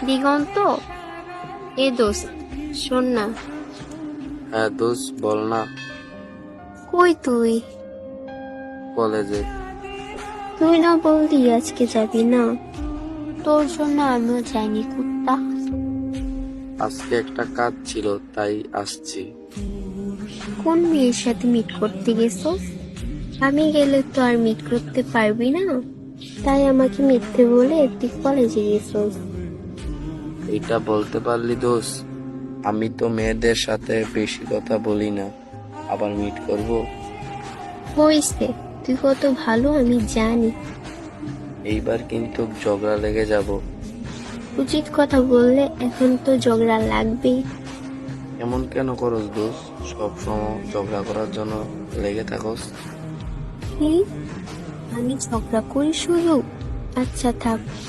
দিগন্ত, এ দোস্ত শোন না। হ্যাঁ দোষ, বল না। কই তুই? কলেজে। তুই না বললি আজকে যাবি না? তোর জন্য আমিও যাইনি কুত্তা। আজকে একটা কাজ ছিল তাই আসছি। কোন মেয়ের সাথে মিট করতে গেছস? আমি গেলে তো আর মিট করতে পারবি না, তাই আমাকে মিথ্যে বলে তুই কলেজে গেছস। এটা বলতে পারলি দোষ? আমি তো মেয়েদের সাথে বেশি কথা বলি না, আবার মিট করব? হইছে, তুই কত ভালো আমি জানি। এইবার কিন্তু ঝগড়া লেগে যাব। উচিত কথা বললে এখন তো ঝগড়া লাগবেই। এমন কেন করস দোষ? সব সময় ঝগড়া করার জন্য লেগে থাকস? কি? আমি ঝগড়া করি শুধু? আচ্ছা থাক,